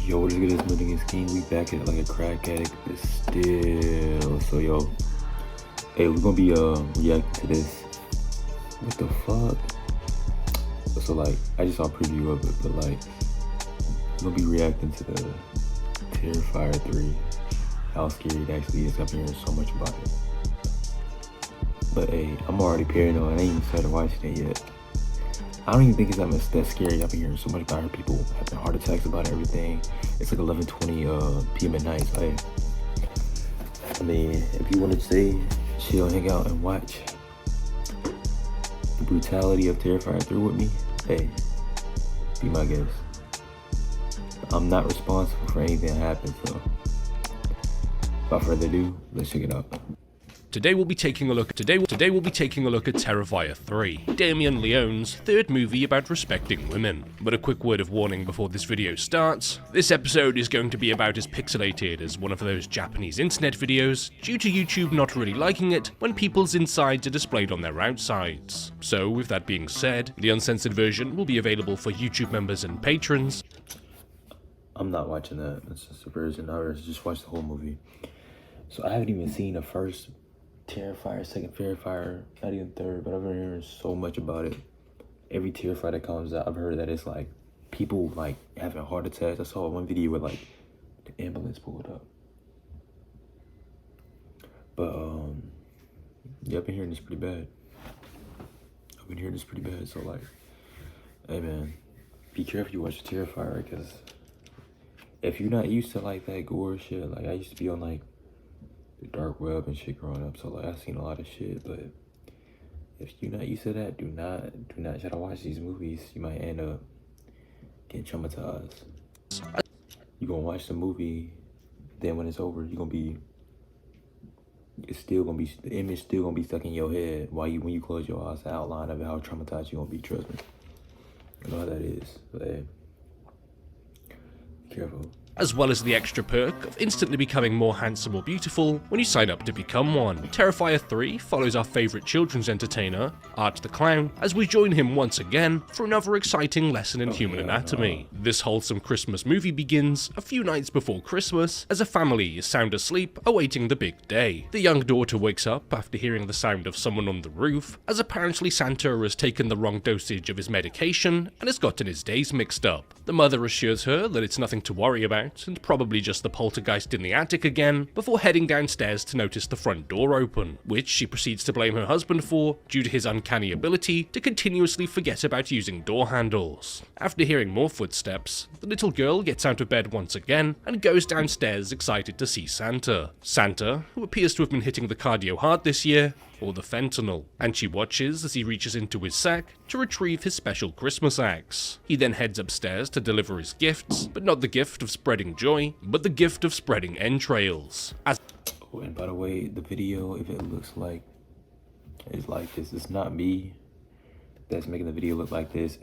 Yo, what is good? This Milligan Scheme. We back at like a crack addict, but still. So yo, hey, we're gonna be reacting to this. What the fuck? So like, I just saw a preview of it, but like, we're gonna be reacting to the Terrifier 3. How scary it actually is. I've been hearing so much about it. But hey, I'm already paranoid. I ain't even started watching it yet. I don't even think it's that scary. I've been hearing so much about it. People having heart attacks about everything. It's like 11:20 p.m. at night. So, hey, I mean, if you want to stay, chill, hang out, and watch the brutality of Terrifier 3 with me, hey, be my guest. I'm not responsible for anything that happens, so without further ado, let's check it out. Today we'll be taking a look at Terrifier 3, Damien Leone's third movie about respecting women. But a quick word of warning before this video starts. This episode is going to be about as pixelated as one of those Japanese internet videos, due to YouTube not really liking it when people's insides are displayed on their outsides. So with that being said, the uncensored version will be available for YouTube members and patrons. I'm not watching that. It's just a version. I just watched the whole movie. So I haven't even seen the first Terrifier, second Terrifier, not even third, but I've been hearing so much about it. Every Terrifier that comes out, I've heard that it's like people like having heart attacks. I saw one video where like the ambulance pulled up. But yeah, I've been hearing this pretty bad. So like, hey man, be careful you watch the Terrifier, because if you're not used to like that gore shit, like I used to be on like the dark web and shit growing up, so like I've seen a lot of shit. But if you're not used to that, do not try to watch these movies. You might end up getting traumatized. You're gonna watch the movie, then when it's over, the image still gonna be stuck in your head when you close your eyes. The outline of how traumatized you're gonna be. Trust me, I know how that is. But hey, be careful. As well as the extra perk of instantly becoming more handsome or beautiful when you sign up to become one. Terrifier 3 follows our favourite children's entertainer, Art the Clown, as we join him once again for another exciting lesson in human anatomy. This wholesome Christmas movie begins a few nights before Christmas, as a family is sound asleep awaiting the big day. The young daughter wakes up after hearing the sound of someone on the roof, as apparently Santa has taken the wrong dosage of his medication and has gotten his days mixed up. The mother assures her that it's nothing to worry about, and probably just the poltergeist in the attic again, before heading downstairs to notice the front door open, which she proceeds to blame her husband for due to his uncanny ability to continuously forget about using door handles. After hearing more footsteps, the little girl gets out of bed once again and goes downstairs excited to see Santa. Santa, who appears to have been hitting the cardio hard this year, or the fentanyl, and she watches as he reaches into his sack to retrieve his special Christmas axe. He then heads upstairs to deliver his gifts, but not the gift of spreading joy, but the gift of spreading entrails. Oh, and by the way, the video, if it looks like it's like this, it's not me that's making the video look like this.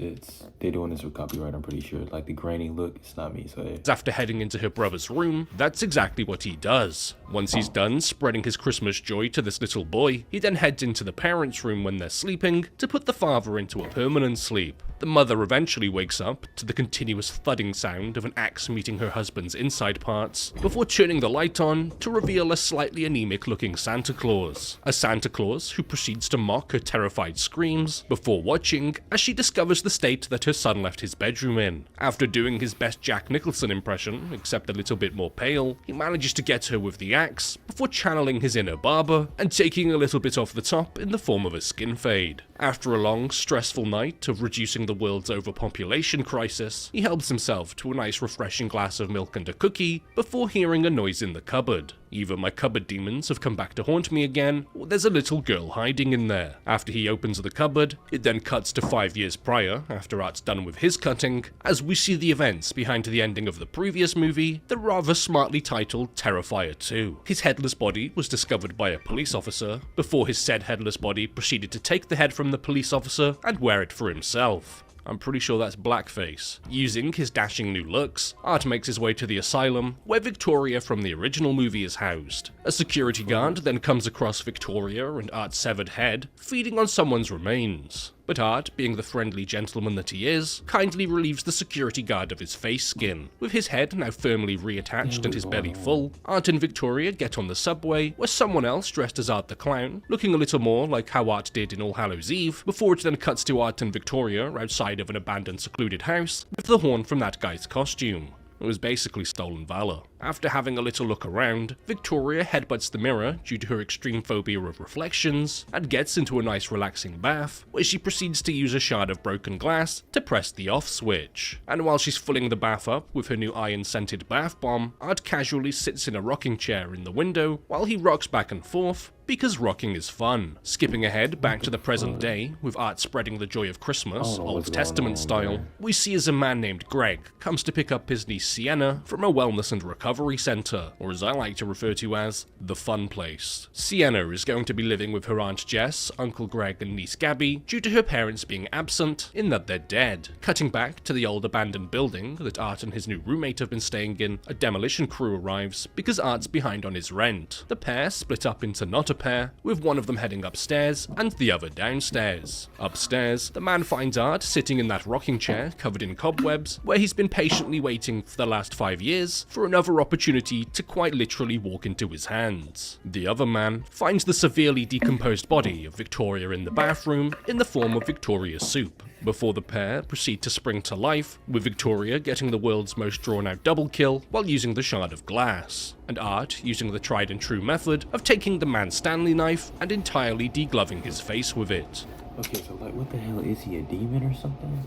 They're doing this with copyright, I'm pretty sure. Like the grainy look, it's not me. So hey. After heading into her brother's room, that's exactly what he does. Once he's done spreading his Christmas joy to this little boy, he then heads into the parents' room when they're sleeping to put the father into a permanent sleep. The mother eventually wakes up to the continuous thudding sound of an axe meeting her husband's inside parts, before turning the light on to reveal a slightly anemic-looking Santa Claus. A Santa Claus who proceeds to mock her terrified screams, before watching as she discovers the state that her son left his bedroom in. After doing his best Jack Nicholson impression, except a little bit more pale, he manages to get her with the axe, before channeling his inner barber and taking a little bit off the top in the form of a skin fade. After a long, stressful night of reducing the world's overpopulation crisis, he helps himself to a nice refreshing glass of milk and a cookie before hearing a noise in the cupboard. Either my cupboard demons have come back to haunt me again, or there's a little girl hiding in there. After he opens the cupboard, it then cuts to 5 years prior, after Art's done with his cutting, as we see the events behind the ending of the previous movie, the rather smartly titled Terrifier 2. His headless body was discovered by a police officer, before his said headless body proceeded to take the head from the police officer and wear it for himself. I'm pretty sure that's blackface. Using his dashing new looks, Art makes his way to the asylum, where Victoria from the original movie is housed. A security guard then comes across Victoria and Art's severed head, feeding on someone's remains. But Art, being the friendly gentleman that he is, kindly relieves the security guard of his face skin. With his head now firmly reattached and his belly full, Art and Victoria get on the subway, where someone else dressed as Art the Clown, looking a little more like how Art did in All Hallows Eve, before it then cuts to Art and Victoria outside of an abandoned secluded house, with the horn from that guy's costume. It was basically stolen valor. After having a little look around, Victoria headbutts the mirror due to her extreme phobia of reflections, and gets into a nice relaxing bath, where she proceeds to use a shard of broken glass to press the off switch. And while she's filling the bath up with her new iron-scented bath bomb, Art casually sits in a rocking chair in the window while he rocks back and forth, because rocking is fun. Skipping ahead back to the present day, with Art spreading the joy of Christmas, Old Testament style, we see as a man named Greg comes to pick up his niece Sienna from a wellness and recovery center, or as I like to refer to as, the fun place. Sienna is going to be living with her Aunt Jess, Uncle Greg and niece Gabby due to her parents being absent, in that they're dead. Cutting back to the old abandoned building that Art and his new roommate have been staying in, a demolition crew arrives because Art's behind on his rent. The pair split up into not a pair, with one of them heading upstairs and the other downstairs. Upstairs, the man finds Art sitting in that rocking chair covered in cobwebs, where he's been patiently waiting for the last 5 years for another opportunity to quite literally walk into his hands. The other man finds the severely decomposed body of Victoria in the bathroom in the form of Victoria's soup, before the pair proceed to spring to life, with Victoria getting the world's most drawn-out double kill while using the shard of glass, and Art using the tried and true method of taking the man's Stanley knife and entirely degloving his face with it. Okay, so like, what the hell, is he a demon or something?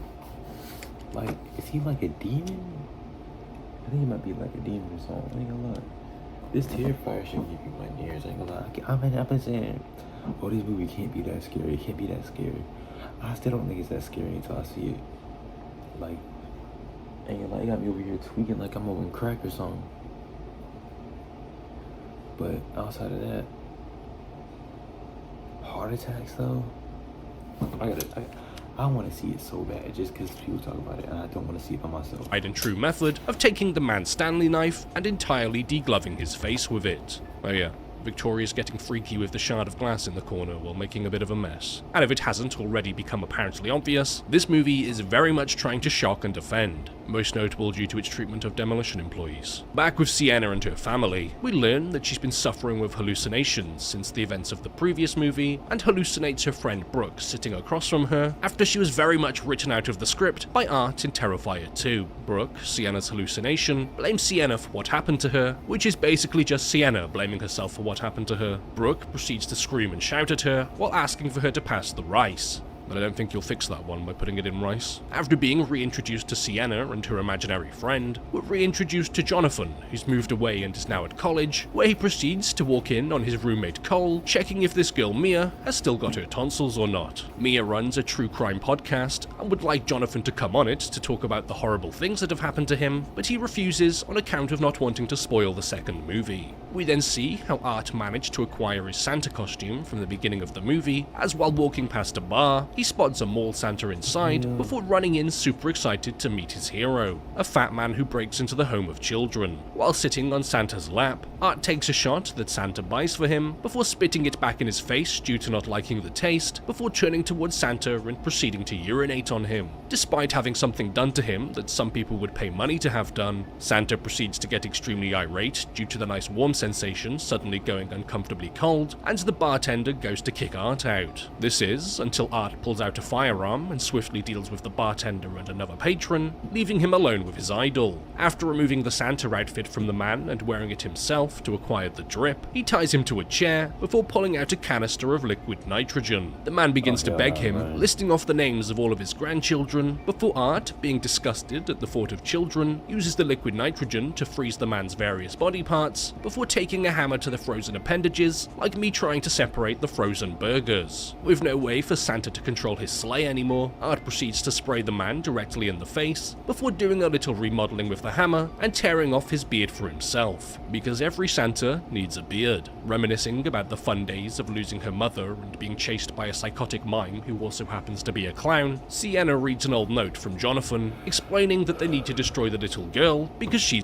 Like, is he like a demon? I think he might be like a demon or something. I ain't gonna lie. This Terrifier should give you my ears. I ain't gonna lie. I've been saying, oh, this movie can't be that scary. It can't be that scary. I still don't think it's that scary until I see it. Like, ain't gonna lie, it got me over here tweaking like I'm on crack or something. But outside of that, heart attacks though, I want to see it so bad just because people talk about it and I don't want to see it by myself. Tried and true method of taking the man's Stanley knife and entirely degloving his face with it. Oh yeah, Victoria's getting freaky with the shard of glass in the corner while making a bit of a mess. And if it hasn't already become apparently obvious, this movie is very much trying to shock and offend, most notable due to its treatment of demolition employees. Back with Sienna and her family, we learn that she's been suffering with hallucinations since the events of the previous movie, and hallucinates her friend Brooke sitting across from her after she was very much written out of the script by Art in Terrifier 2. Brooke, Sienna's hallucination, blames Sienna for what happened to her, which is basically just Sienna blaming herself for what happened to her. Brooke proceeds to scream and shout at her while asking for her to pass the rice. But I don't think you'll fix that one by putting it in rice. After being reintroduced to Sienna and her imaginary friend, we're reintroduced to Jonathan, who's moved away and is now at college, where he proceeds to walk in on his roommate Cole, checking if this girl Mia has still got her tonsils or not. Mia runs a true crime podcast and would like Jonathan to come on it to talk about the horrible things that have happened to him, but he refuses on account of not wanting to spoil the second movie. We then see how Art managed to acquire his Santa costume from the beginning of the movie, as while walking past a bar, he spots a mall Santa inside before running in super excited to meet his hero, a fat man who breaks into the home of children. While sitting on Santa's lap, Art takes a shot that Santa buys for him before spitting it back in his face due to not liking the taste, before turning towards Santa and proceeding to urinate on him. Despite having something done to him that some people would pay money to have done, Santa proceeds to get extremely irate due to the nice warm sensation suddenly going uncomfortably cold, and the bartender goes to kick Art out. This is until Art pulls out a firearm and swiftly deals with the bartender and another patron, leaving him alone with his idol. After removing the Santa outfit from the man and wearing it himself to acquire the drip, he ties him to a chair before pulling out a canister of liquid nitrogen. The man begins to beg him, listing off the names of all of his grandchildren, before Art, being disgusted at the thought of children, uses the liquid nitrogen to freeze the man's various body parts, before taking a hammer to the frozen appendages, like me trying to separate the frozen burgers. With no way for Santa to control his sleigh anymore, Art proceeds to spray the man directly in the face, before doing a little remodeling with the hammer and tearing off his beard for himself, because every Santa needs a beard. Reminiscing about the fun days of losing her mother and being chased by a psychotic mime who also happens to be a clown, Sienna reads an old note from Jonathan explaining that they need to destroy the little girl because she's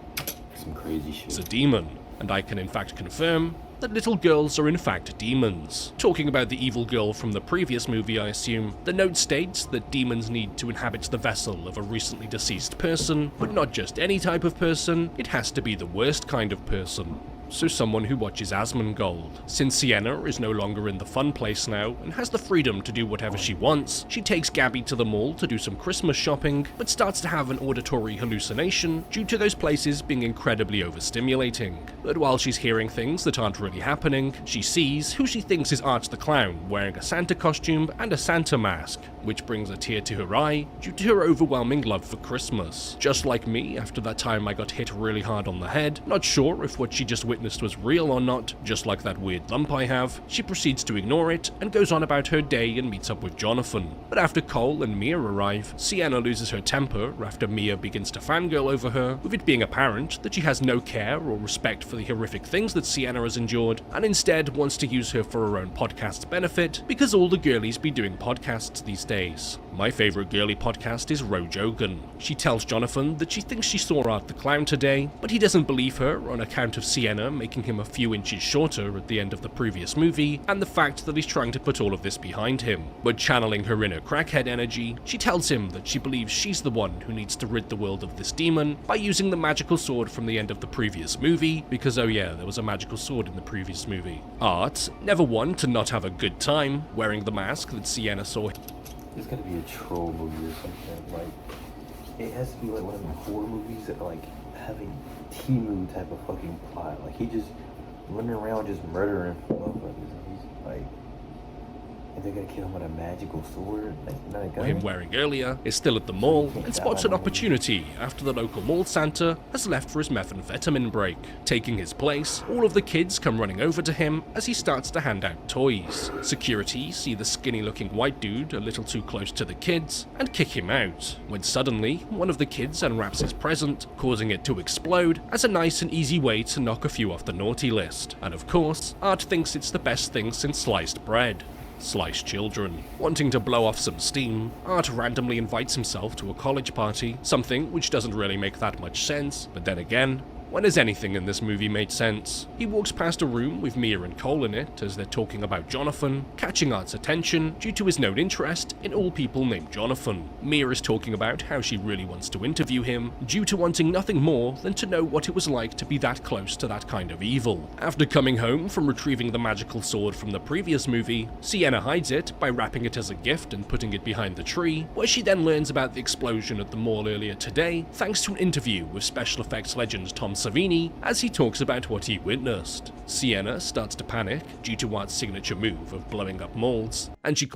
some crazy shit. a demon, and I can in fact confirm that little girls are in fact demons. Talking about the evil girl from the previous movie, I assume, the note states that demons need to inhabit the vessel of a recently deceased person, but not just any type of person, it has to be the worst kind of person. So someone who watches Asmongold. Since Sienna is no longer in the fun place now and has the freedom to do whatever she wants, she takes Gabby to the mall to do some Christmas shopping, but starts to have an auditory hallucination due to those places being incredibly overstimulating. But while she's hearing things that aren't really happening, she sees who she thinks is Art the Clown wearing a Santa costume and a Santa mask, which brings a tear to her eye due to her overwhelming love for Christmas. Just like me after that time I got hit really hard on the head, not sure if what she just witnessed was real or not, just like that weird lump I have, she proceeds to ignore it and goes on about her day and meets up with Jonathan. But after Cole and Mia arrive, Sienna loses her temper after Mia begins to fangirl over her, with it being apparent that she has no care or respect for the horrific things that Sienna has endured, and instead wants to use her for her own podcast's benefit, because all the girlies be doing podcasts these days. My favourite girly podcast is Rojogan. She tells Jonathan that she thinks she saw Art the Clown today, but he doesn't believe her on account of Sienna making him a few inches shorter at the end of the previous movie, and the fact that he's trying to put all of this behind him. But channeling her inner crackhead energy, she tells him that she believes she's the one who needs to rid the world of this demon by using the magical sword from the end of the previous movie, because oh yeah, there was a magical sword in the previous movie. Art, never one to not have a good time, wearing the mask that Sienna saw. There's gotta be a troll movie or something. Like, it has to be like one of the horror movies that like have a T-movie type of fucking plot. Like he just running around just murdering motherfuckers. And he's like, and they're gonna kill him with a magical sword. Like not a gun. Him wearing earlier is still at the mall and spots an opportunity after the local mall Santa has left for his methamphetamine break. Taking his place, all of the kids come running over to him as he starts to hand out toys. Security see the skinny looking white dude a little too close to the kids and kick him out, when suddenly one of the kids unwraps his present, causing it to explode as a nice and easy way to knock a few off the naughty list. And of course, Art thinks it's the best thing since sliced bread. Sliced children. Wanting to blow off some steam, Art randomly invites himself to a college party, something which doesn't really make that much sense, but then again, when has anything in this movie made sense? He walks past a room with Mia and Cole in it as they're talking about Jonathan, catching Art's attention due to his known interest in all people named Jonathan. Mia is talking about how she really wants to interview him, due to wanting nothing more than to know what it was like to be that close to that kind of evil. After coming home from retrieving the magical sword from the previous movie, Sienna hides it by wrapping it as a gift and putting it behind the tree, where she then learns about the explosion at the mall earlier today, thanks to an interview with special effects legend Tom Savini as he talks about what he witnessed. Sienna starts to panic due to Art's signature move of blowing up malls, and she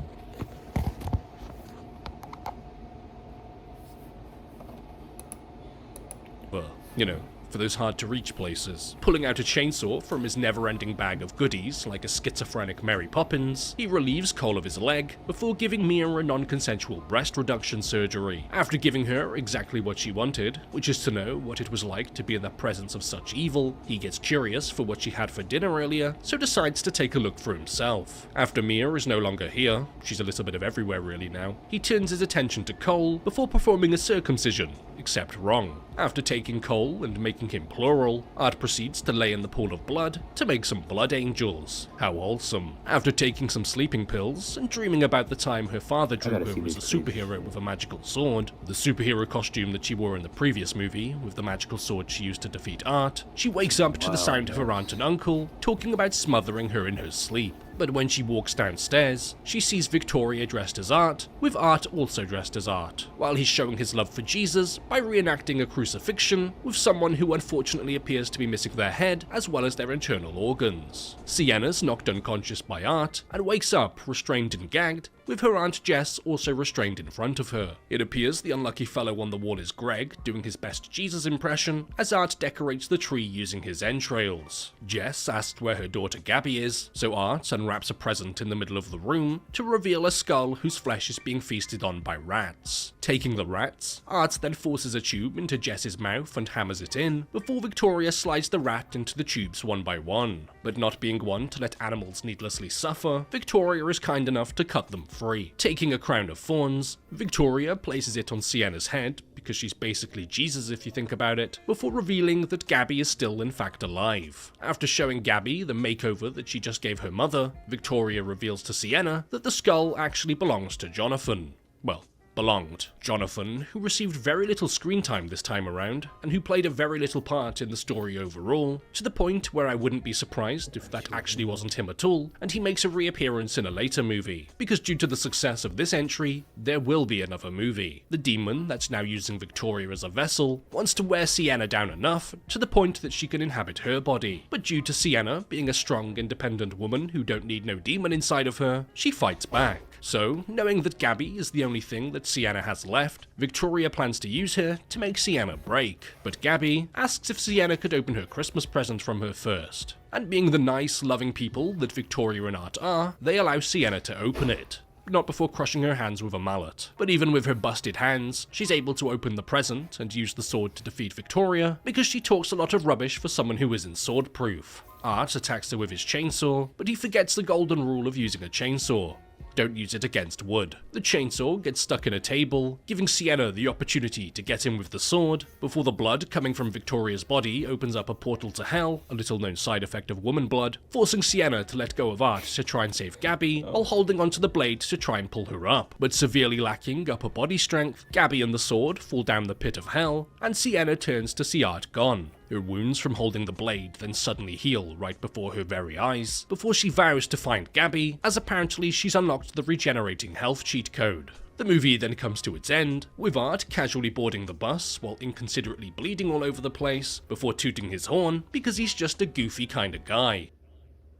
for those hard-to-reach places. Pulling out a chainsaw from his never-ending bag of goodies, like a schizophrenic Mary Poppins, he relieves Cole of his leg before giving Mia a non-consensual breast reduction surgery. After giving her exactly what she wanted, which is to know what it was like to be in the presence of such evil, he gets curious for what she had for dinner earlier, so decides to take a look for himself. After Mia is no longer here, she's a little bit of everywhere really now, he turns his attention to Cole before performing a circumcision, except wrong. After taking Cole and making him plural, Art proceeds to lay in the pool of blood to make some blood angels. How wholesome. After taking some sleeping pills and dreaming about the time her father drew her as a superhero with a magical sword, the superhero costume that she wore in the previous movie with the magical sword she used to defeat Art, she wakes up to the sound of her aunt and uncle talking about smothering her in her sleep. But when she walks downstairs, she sees Victoria dressed as Art, with Art also dressed as Art, while he's showing his love for Jesus by reenacting a crucifixion with someone who unfortunately appears to be missing their head as well as their internal organs. Sienna's knocked unconscious by Art and wakes up restrained and gagged, with her Aunt Jess also restrained in front of her. It appears the unlucky fellow on the wall is Greg, doing his best Jesus impression, as Art decorates the tree using his entrails. Jess asks where her daughter Gabby is, so Art unwraps a present in the middle of the room to reveal a skull whose flesh is being feasted on by rats. Taking the rats, Art then forces a tube into Jess's mouth and hammers it in, before Victoria slides the rat into the tubes one by one. But not being one to let animals needlessly suffer, Victoria is kind enough to cut them free. Taking a crown of thorns, Victoria places it on Sienna's head, because she's basically Jesus if you think about it, before revealing that Gabby is still in fact alive. After showing Gabby the makeover that she just gave her mother, Victoria reveals to Sienna that the skull actually belongs to Jonathan. Well, belonged. Jonathan, who received very little screen time this time around, and who played a very little part in the story overall, to the point where I wouldn't be surprised if that actually wasn't him at all, and he makes a reappearance in a later movie, because due to the success of this entry, there will be another movie. The demon that's now using Victoria as a vessel wants to wear Sienna down enough to the point that she can inhabit her body, but due to Sienna being a strong, independent woman who don't need no demon inside of her, she fights back. So, knowing that Gabby is the only thing that Sienna has left, Victoria plans to use her to make Sienna break. But Gabby asks if Sienna could open her Christmas present from her first. And being the nice, loving people that Victoria and Art are, they allow Sienna to open it. Not before crushing her hands with a mallet. But even with her busted hands, she's able to open the present and use the sword to defeat Victoria, because she talks a lot of rubbish for someone who isn't sword-proof. Art attacks her with his chainsaw, but he forgets the golden rule of using a chainsaw. Don't use it against wood. The chainsaw gets stuck in a table, giving Sienna the opportunity to get him with the sword, before the blood coming from Victoria's body opens up a portal to hell, a little known side effect of woman blood, forcing Sienna to let go of Art to try and save Gabby, while holding onto the blade to try and pull her up. But severely lacking upper body strength, Gabby and the sword fall down the pit of hell, and Sienna turns to see Art gone. Her wounds from holding the blade then suddenly heal right before her very eyes, before she vows to find Gabby, as apparently she's unlocked the regenerating health cheat code. The movie then comes to its end, with Art casually boarding the bus while inconsiderately bleeding all over the place, before tooting his horn, because he's just a goofy kind of guy.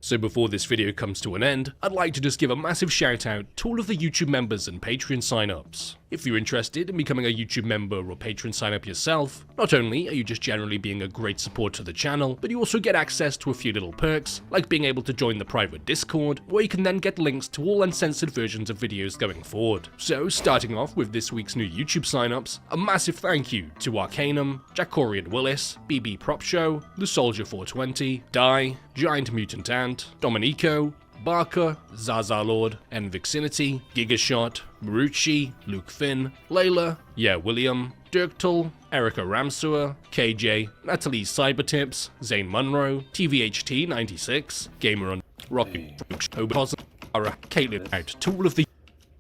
So before this video comes to an end, I'd like to just give a massive shout out to all of the YouTube members and Patreon sign-ups. If you're interested in becoming a YouTube member or Patreon sign-up yourself, not only are you just generally being a great support to the channel, but you also get access to a few little perks, like being able to join the private Discord, where you can then get links to all uncensored versions of videos going forward. So starting off with this week's new YouTube sign-ups, a massive thank you to Arcanum, Jackorian Willis, BB Prop Show, The Soldier 420, Die, Giant Mutant Ant, Dominico, Barker, Zaza Lord, Nvixinity, Gigashot, Marucci, Luke Finn, Layla, Yeah William, Dirktul, Erica Ramseur, KJ, Natalie Cybertips, Zane Munro, TVHT96, Gamer on Rocky, Caitlin out to all of the.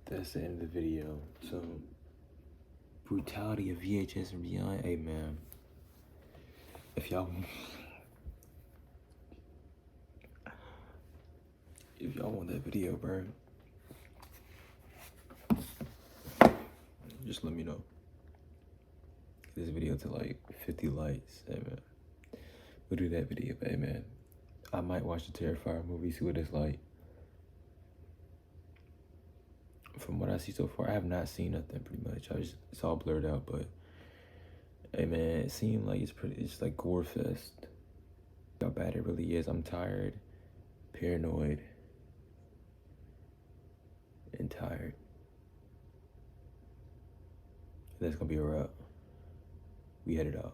That's the end of the video. So, brutality of VHS and beyond. Hey man, if y'all want that video, bro, just let me know. Get this video to like 50 likes. Hey man, we'll do that video. But hey man, I might watch the Terrifier movie, see what it's like. From what I see so far, I have not seen nothing pretty much. It's all blurred out, but hey man, it seemed like it's like gore fest. How bad it really is. I'm tired, paranoid, and tired. That's gonna be a wrap. We headed out.